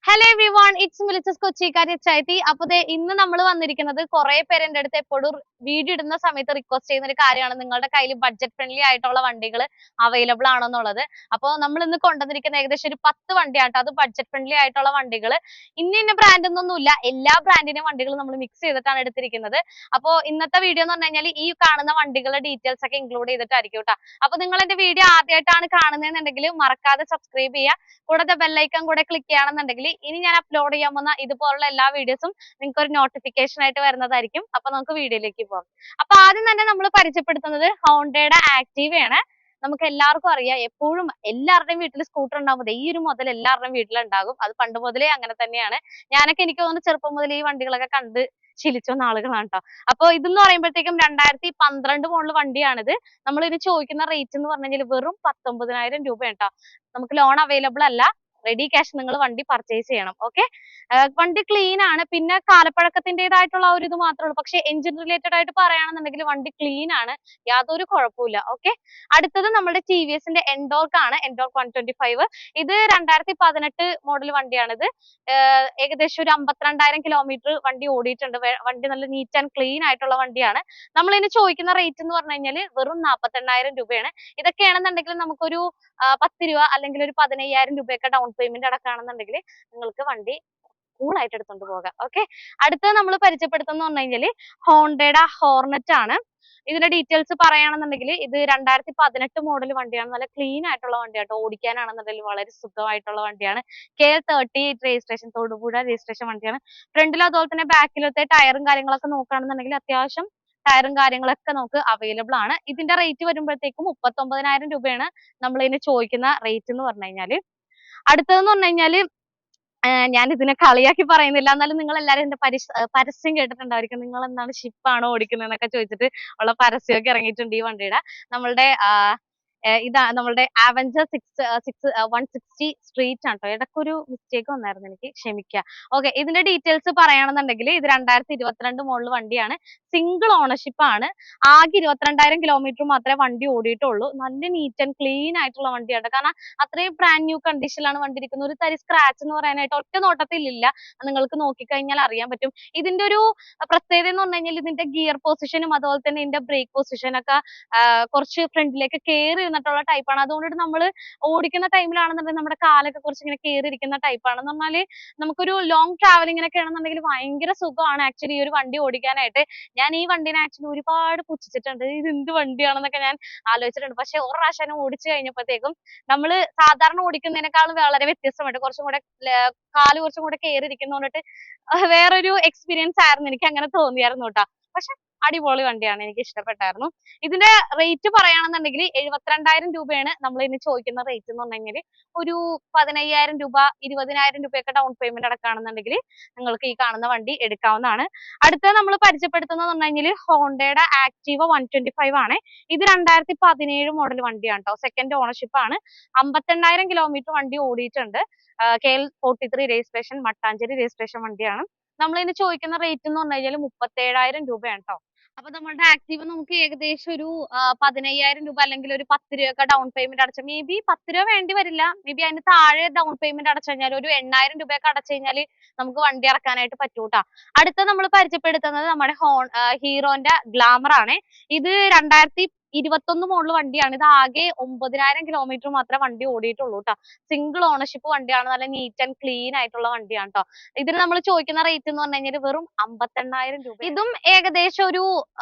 Hello everyone, it's മിലിച്ചസ് കൊച്ചിക്കാരി എച്ച് അപ്പൊ ഇന്ന് നമ്മൾ വന്നിരിക്കുന്നത് കുറെ പേര് എൻ്റെ അടുത്ത് എപ്പോഴും വീഡിയോ ഇടുന്ന സമയത്ത് റിക്വസ്റ്റ് ചെയ്യുന്ന ഒരു കാര്യമാണ് നിങ്ങളുടെ കയ്യിൽ ബഡ്ജറ്റ് ഫ്രണ്ട്ലി ആയിട്ടുള്ള വണ്ടികൾ അവൈലബിൾ ആണോ എന്നുള്ളത്. അപ്പോൾ നമ്മൾ ഇന്ന് കൊണ്ടുവന്നിരിക്കുന്ന ഏകദേശം ഒരു 10 വണ്ടിയാട്ടോ, അത് ബഡ്ജറ്റ് ഫ്രണ്ട്ലി ആയിട്ടുള്ള വണ്ടികൾ. ഇന്ന ബ്രാൻഡ് ഒന്നുമില്ല, എല്ലാ ബ്രാൻഡിന്റെയും വണ്ടികൾ നമ്മൾ മിക്സ് ചെയ്തിട്ടാണ് എടുത്തിരിക്കുന്നത്. അപ്പോൾ ഇന്നത്തെ വീഡിയോ എന്ന് പറഞ്ഞു കഴിഞ്ഞാൽ ഈ കാണുന്ന വണ്ടികളുടെ ഡീറ്റെയിൽസ് ഒക്കെ ഇൻക്ലൂഡ് ചെയ്തിട്ടായിരിക്കും കേട്ടോ. അപ്പൊ നിങ്ങൾ എന്റെ വീഡിയോ ആദ്യമായിട്ടാണ് കാണുന്നതെന്നുണ്ടെങ്കിൽ മറക്കാതെ സബ്സ്ക്രൈബ് ചെയ്യുക, കൂടാതെ ബെല്ലൈക്കൺ കൂടെ ക്ലിക്ക് ചെയ്യണമെന്നുണ്ടെങ്കിൽ ഇനി ഞാൻ അപ്ലോഡ് ചെയ്യാൻ പോകുന്ന ഇതുപോലുള്ള എല്ലാ വീഡിയോസും നിങ്ങൾക്ക് ഒരു നോട്ടിഫിക്കേഷൻ ആയിട്ട് വരുന്നതായിരിക്കും. അപ്പൊ നമുക്ക് വീഡിയോയിലേക്ക് പോകാം. അപ്പൊ ആദ്യം തന്നെ നമ്മൾ പരിചയപ്പെടുത്തുന്നത് ഹോണ്ടയുടെ ആക്റ്റീവയാണ്. നമുക്ക് എല്ലാവർക്കും അറിയാം, എപ്പോഴും എല്ലാവരുടെയും വീട്ടിൽ സ്കൂട്ടർ ഉണ്ടാകുമ്പോൾ ഈ ഒരു മുതൽ എല്ലാവരുടെയും വീട്ടിലുണ്ടാകും. അത് പണ്ട് മുതലേ അങ്ങനെ തന്നെയാണ്. ഞാനൊക്കെ എനിക്ക് തോന്നുന്നു ചെറുപ്പം മുതൽ ഈ വണ്ടികളൊക്കെ കണ്ട് ശീലിച്ചു വന്ന ആളുകളാണ് കേട്ടോ. അപ്പൊ ഇതെന്ന് പറയുമ്പോഴത്തേക്കും 2012 മോഡൽ വണ്ടിയാണിത്. നമ്മൾ ഇതിന് ചോദിക്കുന്ന റേറ്റ് എന്ന് പറഞ്ഞു കഴിഞ്ഞാൽ വെറും 19,000 രൂപയാണ് കേട്ടോ. നമുക്ക് ലോൺ അവൈലബിൾ അല്ല, റെഡി ക്യാഷ് നിങ്ങൾ വണ്ടി പർച്ചേസ് ചെയ്യണം. ഓക്കെ, വണ്ടി ക്ലീൻ ആണ്. പിന്നെ കാലപ്പഴക്കത്തിൻ്റെതായിട്ടുള്ള ഒരു ഇത് മാത്രമേ ഉള്ളൂ. പക്ഷെ എഞ്ചിൻ റിലേറ്റഡ് ആയിട്ട് പറയുകയാണെന്നുണ്ടെങ്കിൽ വണ്ടി ക്ലീൻ ആണ്, യാതൊരു കുഴപ്പമില്ല. ഓക്കെ, അടുത്തത് നമ്മുടെ ടി വി എസിന്റെ എൻഡോർക്ക് ആണ്, എൻഡോർക്ക് 125. ഇത് 2018 മോഡൽ വണ്ടിയാണിത്. ഏകദേശം ഒരു 52,000 കിലോമീറ്റർ വണ്ടി ഓടിയിട്ടുണ്ട്. വണ്ടി നല്ല നീറ്റ് ആൻഡ് ക്ലീൻ ആയിട്ടുള്ള വണ്ടിയാണ്. നമ്മൾ ഇതിന് ചോദിക്കുന്ന റേറ്റ് എന്ന് പറഞ്ഞു കഴിഞ്ഞാൽ വെറും 48,000 രൂപയാണ്. ഇതൊക്കെയാണെന്നുണ്ടെങ്കിൽ നമുക്കൊരു 10 രൂപ അല്ലെങ്കിൽ ഒരു 15,000 രൂപയൊക്കെ ഡൗൺ പേയ്മെന്റ് അടക്കുകയാണെന്നുണ്ടെങ്കിൽ നിങ്ങൾക്ക് വണ്ടി കൂൾ ആയിട്ട് എടുത്തോണ്ട് പോകാം. ഓക്കെ, അടുത്തത് നമ്മൾ പരിചയപ്പെടുത്തുന്ന പറഞ്ഞു കഴിഞ്ഞാൽ ഹോണ്ടയുടെ ഹോർനെറ്റ് ആണ്. ഇതിന്റെ ഡീറ്റെയിൽസ് പറയുകയാണെന്നുണ്ടെങ്കിൽ ഇത് 2018 മോഡൽ വണ്ടിയാണ്. നല്ല ക്ലീൻ ആയിട്ടുള്ള വണ്ടിയാട്ടോ, ഓടിക്കാനാണെന്നുണ്ടെങ്കിൽ വളരെ സുഖമായിട്ടുള്ള വണ്ടിയാണ്. KL38 രജിസ്ട്രേഷൻ, തൊടുപുഴ രജിസ്ട്രേഷൻ വണ്ടിയാണ്. ഫ്രണ്ടിലും അതുപോലെ തന്നെ ബാക്കിലത്തെ ടയറും കാര്യങ്ങളൊക്കെ നോക്കുകയാണെന്നുണ്ടെങ്കിൽ അത്യാവശ്യം ടയറും കാര്യങ്ങളൊക്കെ നമുക്ക് അവൈലബിൾ ആണ്. ഇതിന്റെ റേറ്റ് വരുമ്പോഴത്തേക്കും 39,000 രൂപയാണ് നമ്മൾ ഇതിന് ചോദിക്കുന്ന റേറ്റ് എന്ന് പറഞ്ഞു കഴിഞ്ഞാല്. അടുത്തതെന്ന് പറഞ്ഞു കഴിഞ്ഞാല് ഞാൻ ഇതിനെ കളിയാക്കി പറയുന്നില്ല, എന്നാലും നിങ്ങൾ എല്ലാവരും എന്റെ പരസ്യം കേട്ടിട്ടുണ്ടായിരിക്കും. നിങ്ങൾ എന്താണ് ഷിപ്പാണോ ഓടിക്കുന്നത് എന്നൊക്കെ ചോദിച്ചിട്ട് ഉള്ള പരസ്യമൊക്കെ ഇറങ്ങിയിട്ടുണ്ട് ഈ വണ്ടിയുടെ. നമ്മളുടെ ഇതാ നമ്മളുടെ അവഞ്ചർ 160 സ്ട്രീറ്റ് ആണ് കേട്ടോ. ഇടയ്ക്കൊരു മിസ്റ്റേക്ക് വന്നായിരുന്നു, എനിക്ക് ക്ഷമിക്കുക. ഓക്കെ, ഇതിന്റെ ഡീറ്റെയിൽസ് പറയുകയാണെന്നുണ്ടെങ്കിൽ ഇത് 2022 മോഡൽ വണ്ടിയാണ്. സിംഗിൾ ഓണർഷിപ്പ് ആണ്. ആകെ 22,000 കിലോമീറ്റർ മാത്രമേ വണ്ടി ഓടിയിട്ടുള്ളൂ. നല്ല നീറ്റ് ആൻഡ് ക്ലീൻ ആയിട്ടുള്ള വണ്ടിയാണ്. കാരണം അത്രയും ബ്രാൻഡ് ന്യൂ കണ്ടീഷനിലാണ് വണ്ടി ഇരിക്കുന്നത്. ഒരു തരി സ്ക്രാച്ച് എന്ന് പറയാനായിട്ട് ഒറ്റ നോട്ടത്തിൽ ഇല്ല. നിങ്ങൾക്ക് നോക്കിക്കഴിഞ്ഞാൽ അറിയാൻ പറ്റും. ഇതിന്റെ ഒരു പ്രത്യേകത എന്ന് പറഞ്ഞു കഴിഞ്ഞാൽ ഇതിന്റെ ഗിയർ പൊസിഷനും അതുപോലെ തന്നെ ഇതിന്റെ ബ്രേക്ക് പൊസിഷനൊക്കെ കുറച്ച് ഫ്രണ്ടിലേക്ക് കയറി ഇരുന്നിട്ടുള്ള ടൈപ്പാണ്. അതുകൊണ്ടിട്ട് നമ്മൾ ഓടിക്കുന്ന ടൈമിലാണെന്നുണ്ടെങ്കിൽ നമ്മുടെ കാലൊക്കെ കുറച്ച് ഇങ്ങനെ കയറി ഇരിക്കുന്ന ടൈപ്പാണെന്ന് പറഞ്ഞാല് നമുക്കൊരു ലോങ് ട്രാവലിങ്ങിനൊക്കെ ആണെന്നുണ്ടെങ്കിൽ ഭയങ്കര സുഖമാണ് ആക്ച്വലി ഈ ഒരു വണ്ടി ഓടിക്കാനായിട്ട്. ഞാൻ ഈ വണ്ടിനെ ആക്ച്വലി ഒരുപാട് പുച്ഛിച്ചിട്ടുണ്ട്. ഇത് എന്ത് വണ്ടിയാണെന്നൊക്കെ ഞാൻ ആലോചിച്ചിട്ടുണ്ട്. പക്ഷെ ഒരു പ്രാവശ്യം ഓടിച്ചു കഴിഞ്ഞപ്പോഴത്തേക്കും നമ്മൾ സാധാരണ ഓടിക്കുന്നതിനേക്കാളും വളരെ വ്യത്യസ്തമായിട്ട് കുറച്ചും കൂടെ കാല് കുറച്ചും കൂടെ കയറി ഇരിക്കുന്നതുകൊണ്ടിട്ട് വേറൊരു എക്സ്പീരിയൻസ് ആയിരുന്നു, എനിക്ക് അങ്ങനെ തോന്നിയായിരുന്നു കേട്ടോ. പക്ഷെ അടിപൊളി വണ്ടിയാണ്, എനിക്ക് ഇഷ്ടപ്പെട്ടായിരുന്നു. ഇതിന്റെ റേറ്റ് പറയുകയാണെന്നുണ്ടെങ്കിൽ 72,000 രൂപയാണ് നമ്മൾ ഇതിന് ചോദിക്കുന്ന റേറ്റ് എന്ന് പറഞ്ഞു കഴിഞ്ഞാൽ. ഒരു 15,000 രൂപ 20,000 രൂപയൊക്കെ ഡൗൺ പേയ്മെന്റ് അടക്കുകയാണെന്നുണ്ടെങ്കിൽ നിങ്ങൾക്ക് ഈ കാണുന്ന വണ്ടി എടുക്കാവുന്നതാണ്. അടുത്തത് നമ്മൾ പരിചയപ്പെടുത്തുന്നത് പറഞ്ഞു കഴിഞ്ഞാൽ ഹോണ്ടയുടെ ആക്റ്റീവ 125 ആണ്. ഇത് 2017 മോഡൽ വണ്ടിയാണ് കേട്ടോ. സെക്കൻഡ് ഓണർഷിപ്പ് ആണ്. 58,000 കിലോമീറ്റർ വണ്ടി ഓടിയിട്ടുണ്ട്. KL43 രജിസ്ട്രേഷൻ, മട്ടാഞ്ചേരി രജിസ്ട്രേഷൻ വണ്ടിയാണ്. നമ്മൾ ഇതിന് ചോദിക്കുന്ന റേറ്റ് എന്ന് പറഞ്ഞു കഴിഞ്ഞാൽ 37,000 രൂപയാണ് കേട്ടോ. അപ്പൊ നമ്മളുടെ ആക്റ്റീവ നമുക്ക് ഏകദേശം ഒരു 15,000 രൂപ അല്ലെങ്കിൽ ഒരു 10 രൂപയൊക്കെ ഡൗൺ പേയ്മെന്റ് അടച്ച, മേ ബി 10 രൂപ വേണ്ടി വരില്ല, മേ ബി അതിന് താഴെ ഡൗൺ പേയ്മെന്റ് അടച്ചു കഴിഞ്ഞാൽ ഒരു 8,000 രൂപയൊക്കെ അടച്ചു കഴിഞ്ഞാൽ നമുക്ക് വണ്ടി ഇറക്കാനായിട്ട് പറ്റൂട്ടാ. അടുത്ത നമ്മൾ പരിചയപ്പെടുത്തുന്നത് നമ്മുടെ ഹീറോന്റെ ഗ്ലാമർ ആണ്. ഇത് 2021 മോഡൽ വണ്ടിയാണ്. ഇത് ആകെ 9,000 കിലോമീറ്റർ മാത്രമേ വണ്ടി ഓടിയിട്ടുള്ളൂ കേട്ടോ. സിംഗിൾ ഓണർഷിപ്പ് വണ്ടിയാണ്. നല്ല നീറ്റ് ആൻഡ് ക്ലീൻ ആയിട്ടുള്ള വണ്ടിയാണ് കേട്ടോ. ഇതിന് നമ്മൾ ചോദിക്കുന്ന റേറ്റ് എന്ന് പറഞ്ഞു കഴിഞ്ഞാൽ വെറും 58,000 രൂപ. ഇതും ഏകദേശം ഒരു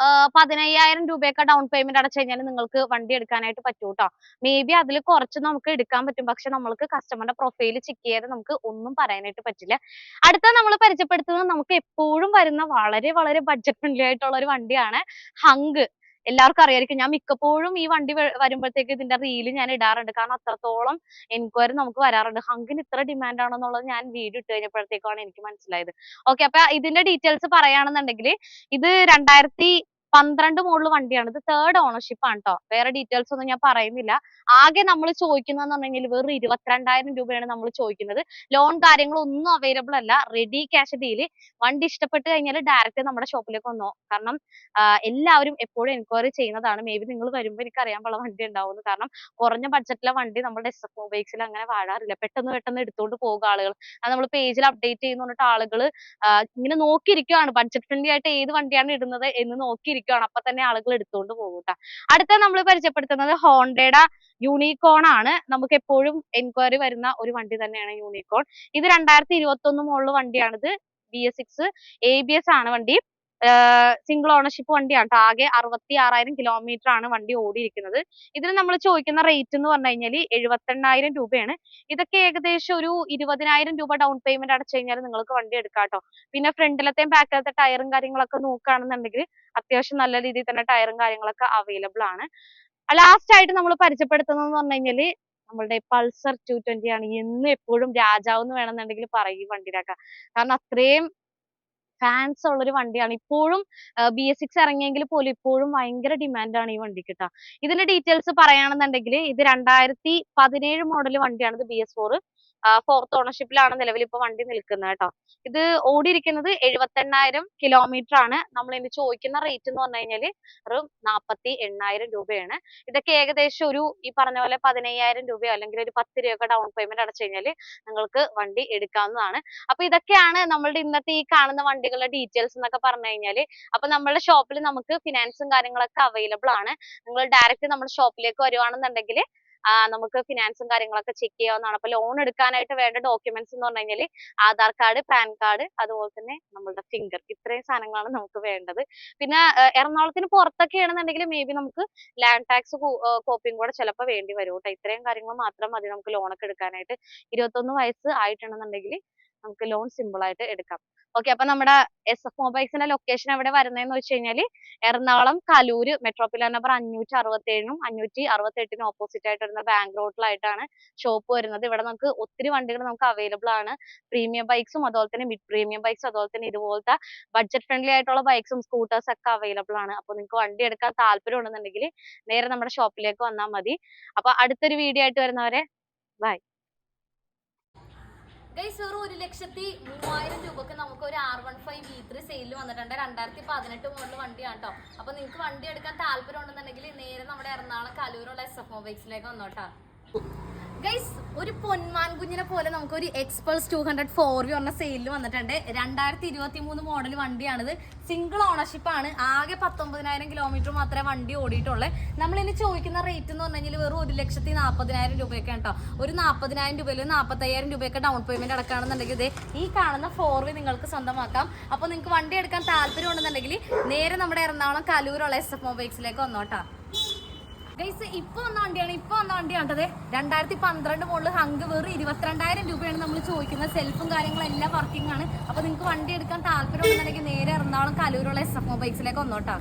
15,000 രൂപയൊക്കെ ഡൗൺ പേയ്മെന്റ് അടച്ചു കഴിഞ്ഞാൽ നിങ്ങൾക്ക് വണ്ടി എടുക്കാനായിട്ട് പറ്റൂ കേട്ടോ. മേ ബി അതിൽ കുറച്ച് നമുക്ക് എടുക്കാൻ പറ്റും, പക്ഷെ നമ്മൾക്ക് കസ്റ്റമറുടെ പ്രൊഫൈൽ ചെക്ക് ചെയ്യാതെ നമുക്ക് ഒന്നും പറയാനായിട്ട് പറ്റില്ല. അടുത്ത നമ്മൾ പരിചയപ്പെടുത്തുന്നത് നമുക്ക് എപ്പോഴും വരുന്ന വളരെ വളരെ ബഡ്ജറ്റ് ഫ്രണ്ട്ലി ആയിട്ടുള്ള ഒരു വണ്ടിയാണ് ഹങ്ക്. എല്ലാവർക്കും അറിയായിരിക്കും, ഞാൻ മിക്കപ്പോഴും ഈ വണ്ടി വരുമ്പോഴത്തേക്ക് ഇതിന്റെ റീല് ഞാൻ ഇടാറുണ്ട്. കാരണം അത്രത്തോളം എൻക്വയറി നമുക്ക് വരാറുണ്ട്. ഹങ്കിന് ഇത്ര ഡിമാൻഡ് ആണെന്നുള്ളത് ഞാൻ വീഡിയോ ഇട്ട് കഴിഞ്ഞപ്പോഴത്തേക്കാണ് എനിക്ക് മനസ്സിലായത്. ഓക്കെ, അപ്പൊ ഇതിന്റെ ഡീറ്റെയിൽസ് പറയുകയാണെന്നുണ്ടെങ്കിൽ ഇത് 12 മോഡൽ വണ്ടിയാണ്. ഇത് 3rd ഓണർഷിപ്പ് ആണ് ട്ടോ. വേറെ ഡീറ്റെയിൽസ് ഒന്നും ഞാൻ പറയുന്നില്ല. ആകെ നമ്മൾ ചോദിക്കുന്നതെന്ന് പറഞ്ഞെങ്കിൽ വെറും 22,000 രൂപയാണ് നമ്മൾ ചോദിക്കുന്നത്. ലോൺ കാര്യങ്ങളൊന്നും അവൈലബിൾ അല്ല. Ready cash deal. വണ്ടി ഇഷ്ടപ്പെട്ട് കഴിഞ്ഞാൽ ഡയറക്റ്റ് നമ്മുടെ ഷോപ്പിലേക്ക് വന്നോ. കാരണം എല്ലാവരും എപ്പോഴും എൻക്വയറി ചെയ്യുന്നതാണ്. മേ ബി നിങ്ങൾ വരുമ്പോൾ എനിക്ക് അറിയാൻ പാടില്ല വണ്ടി ഉണ്ടാവുമെന്ന്. കാരണം കുറഞ്ഞ ബഡ്ജറ്റിലെ വണ്ടി നമ്മുടെ SF മൊബൈൽസിൽ അങ്ങനെ വാഴാറില്ല. പെട്ടെന്ന് എടുത്തോണ്ട് പോകുക ആളുകൾ. അത് നമ്മൾ പേജിൽ അപ്ഡേറ്റ് ചെയ്യുന്ന പറഞ്ഞിട്ട് ആളുകൾ ഇങ്ങനെ നോക്കിയിരിക്കുകയാണ്. ബഡ്ജറ്റ് ഫ്രണ്ട്ലി ആയിട്ട് ഏത് വണ്ടിയാണ് ഇടുന്നത് എന്ന് നോക്കിയിരിക്കുകയാണ്. അപ്പൊ തന്നെ ആളുകൾ എടുത്തോണ്ട് പോകും ട്ടാ. അടുത്ത നമ്മൾ പരിചയപ്പെടുത്തുന്നത് ഹോണ്ടയുടെ യൂണിക്കോൺ ആണ്. നമുക്ക് എപ്പോഴും എൻക്വയറി വരുന്ന ഒരു വണ്ടി തന്നെയാണ് യൂണിക്കോൺ. ഇത് 2021 മോഡൽ വണ്ടിയാണിത്. BS6 ABS ആണ് വണ്ടി. സിംഗിൾ ഓണർഷിപ്പ് വണ്ടിയാണ് ട്ടോ. ആകെ 66,000 കിലോമീറ്റർ ആണ് വണ്ടി ഓടിയിരിക്കുന്നത്. ഇതിന് നമ്മൾ ചോദിക്കുന്ന റേറ്റ് എന്ന് പറഞ്ഞു കഴിഞ്ഞാൽ 78,000 രൂപയാണ്. ഇതൊക്കെ ഏകദേശം ഒരു 20,000 രൂപ ഡൗൺ പേയ്മെന്റ് അടച്ചു കഴിഞ്ഞാൽ നിങ്ങൾക്ക് വണ്ടി എടുക്കാം ട്ടോ. പിന്നെ ഫ്രണ്ടിലത്തെയും ബാക്കിലത്തെ ടയറും കാര്യങ്ങളൊക്കെ നോക്കുകയാണെന്നുണ്ടെങ്കിൽ അത്യാവശ്യം നല്ല രീതിയിൽ തന്നെ ടയറും കാര്യങ്ങളൊക്കെ അവൈലബിൾ ആണ്. ലാസ്റ്റ് ആയിട്ട് നമ്മൾ പരിചയപ്പെടുത്തുന്നത് എന്ന് പറഞ്ഞു കഴിഞ്ഞാൽ നമ്മളുടെ പൾസർ 220 ആണ്. എന്നും എപ്പോഴും രാജാവ് എന്ന് വേണമെന്നുണ്ടെങ്കിൽ പറയും ഈ വണ്ടിയിലൊക്കെ. കാരണം അത്രയും ഫാൻസ് ഉള്ളൊരു വണ്ടിയാണ്. ഇപ്പോഴും BS6 ഇറങ്ങിയെങ്കിൽ പോലും ഇപ്പോഴും ഭയങ്കര ഡിമാൻഡാണ് ഈ വണ്ടിക്ക് ട്ടോ. ഇതിന്റെ ഡീറ്റെയിൽസ് പറയുകയാണെന്നുണ്ടെങ്കിൽ ഇത് 2017 മോഡൽ വണ്ടിയാണ്. ഇത് BS4 4th ഓണർഷിപ്പിലാണ് നിലവിൽ ഇപ്പൊ വണ്ടി നിൽക്കുന്നത് കേട്ടോ. ഇത് ഓടിയിരിക്കുന്നത് 78,000 കിലോമീറ്റർ ആണ്. നമ്മൾ ഇനി ചോദിക്കുന്ന റേറ്റ് എന്ന് പറഞ്ഞു കഴിഞ്ഞാൽ ഒരു 48,000 രൂപയാണ്. ഇതൊക്കെ ഏകദേശം ഒരു ഈ പറഞ്ഞ പോലെ 15,000 രൂപയോ അല്ലെങ്കിൽ ഒരു 10 രൂപയൊക്കെ ഡൗൺ പേയ്മെന്റ് അടച്ചു കഴിഞ്ഞാൽ നിങ്ങൾക്ക് വണ്ടി എടുക്കാവുന്നതാണ്. അപ്പൊ ഇതൊക്കെയാണ് നമ്മളുടെ ഇന്നത്തെ ഈ കാണുന്ന വണ്ടികളുടെ ഡീറ്റെയിൽസ് എന്നൊക്കെ പറഞ്ഞു കഴിഞ്ഞാൽ. അപ്പൊ നമ്മളുടെ ഷോപ്പിൽ നമുക്ക് ഫിനാൻസും കാര്യങ്ങളൊക്കെ അവൈലബിൾ ആണ്. നിങ്ങൾ ഡയറക്റ്റ് നമ്മുടെ ഷോപ്പിലേക്ക് വരുവാണെന്നുണ്ടെങ്കിൽ നമുക്ക് ഫിനാൻസും കാര്യങ്ങളൊക്കെ ചെക്ക് ചെയ്യാവുന്നതാണ്. അപ്പൊ ലോൺ എടുക്കാനായിട്ട് വേണ്ട ഡോക്യുമെന്റ്സ് എന്ന് പറഞ്ഞു കഴിഞ്ഞാൽ ആധാർ കാർഡ്, പാൻ കാർഡ്, അതുപോലെ തന്നെ നമ്മളുടെ ഫിംഗർ, ഇത്രയും സാധനങ്ങളാണ് നമുക്ക് വേണ്ടത്. പിന്നെ എറണാകുളത്തിന് പുറത്തൊക്കെ ആണെന്നുണ്ടെങ്കിൽ മേ ബി നമുക്ക് ലാൻഡ് ടാക്സ് കോപ്പിയും കൂടെ ചിലപ്പോൾ വേണ്ടി വരും കേട്ടോ. ഇത്രയും കാര്യങ്ങൾ മാത്രം മതി നമുക്ക് ലോൺ ഒക്കെ എടുക്കാനായിട്ട്. 21 വയസ്സ് ആയിട്ടുണ്ടെന്നുണ്ടെങ്കിൽ നമുക്ക് ലോൺ സിമ്പിൾ ആയിട്ട് എടുക്കാം. ഓക്കെ, അപ്പൊ നമ്മുടെ SF മൊബൈൽസിന്റെ ലൊക്കേഷൻ എവിടെ വരുന്നതെന്ന് വെച്ച് കഴിഞ്ഞാൽ എറണാകുളം കലൂര് മെട്രോപിലാൻ നമ്പർ 567-നും 568-നും ഓപ്പോസിറ്റ് ആയിട്ട് വരുന്ന ബാങ്ക് റോഡിലായിട്ടാണ് ഷോപ്പ് വരുന്നത്. ഇവിടെ നമുക്ക് ഒത്തിരി വണ്ടികൾ നമുക്ക് അവൈലബിൾ ആണ്. പ്രീമിയം ബൈക്സും അതുപോലെ തന്നെ മിഡ് പ്രീമിയം ബൈക്സും അതുപോലെ തന്നെ ഇതുപോലത്തെ ബഡ്ജറ്റ് ഫ്രണ്ട്ലി ആയിട്ടുള്ള ബൈക്സും സ്കൂട്ടേഴ്സ് ഒക്കെ അവൈലബിൾ ആണ്. അപ്പൊ നിങ്ങൾക്ക് വണ്ടി എടുക്കാൻ താല്പര്യം ഉണ്ടെന്നുണ്ടെങ്കിൽ നേരെ നമ്മുടെ ഷോപ്പിലേക്ക് വന്നാൽ മതി. അപ്പൊ അടുത്തൊരു വീഡിയോ ആയിട്ട് വരുന്നവരെ ബൈ. ഗൈസ്, വെറും 1,03,000 രൂപക്ക് നമുക്ക് ഒരു R15 V3 സെയിലിൽ വന്നിട്ടുണ്ട്. 2018 മോഡൽ വണ്ടിയാണ് കേട്ടോ. അപ്പൊ നിങ്ങൾക്ക് വണ്ടി എടുക്കാൻ താല്പര്യം ഉണ്ടെന്നുണ്ടെങ്കിൽ നേരെ നമ്മുടെ എറണാകുളം കലൂരുള്ള SF മൊബൈൽസിലേക്ക് വന്നോട്ടാ. ഗൈസ്, ഒരു പൊന്മാൻ കുഞ്ഞിനെ പോലെ നമുക്ക് ഒരു എക്സ്പൾസ് 200 4V പറഞ്ഞ സെയിലിൽ വന്നിട്ടുണ്ട്. 2023 മോഡൽ വണ്ടിയാണിത്. സിംഗിൾ ഓണർഷിപ്പ് ആണ്. ആകെ 19,000 കിലോമീറ്റർ മാത്രമേ വണ്ടി ഓടിയിട്ടുള്ളൂ. നമ്മൾ ഇനി ചോദിക്കുന്ന റേറ്റ് എന്ന് പറഞ്ഞു കഴിഞ്ഞാൽ വെറും 1,40,000 രൂപയൊക്കെ കേട്ടോ. ഒരു 40,000 രൂപയിൽ 45,000 രൂപയൊക്കെ ഡൗൺ പേയ്മെന്റ് അടക്കുകയാണെന്നുണ്ടെങ്കിൽ ഇത് ഈ കാണുന്ന 4V നിങ്ങൾക്ക് സ്വന്തമാക്കാം. അപ്പോൾ നിങ്ങൾക്ക് വണ്ടി എടുക്കാൻ താല്പര്യം ഉണ്ടെന്നുണ്ടെങ്കിൽ നേരെ നമ്മുടെ എറണാകുളം കലൂരുള്ള SF മൊബൈൽസിലേക്ക് വന്നോട്ടാ. ഗൈസ്, ഇപ്പൊ വന്ന വണ്ടിയാണത്. 2012 മോഡൽ ഹങ്ക്. വെറും 22,000 രൂപയാണ് നമ്മൾ ചോദിക്കുന്നത്. സെൽഫും കാര്യങ്ങളെല്ലാം വർക്കിംഗ് ആണ്. അപ്പൊ നിങ്ങൾക്ക് വണ്ടി എടുക്കാൻ താല്പര്യം ഉണ്ടെന്നുണ്ടെങ്കിൽ നേരെ എറണാകുളം കലൂരുള്ള SF മൊബൈൽസിലേക്ക് വന്നോട്ടാ.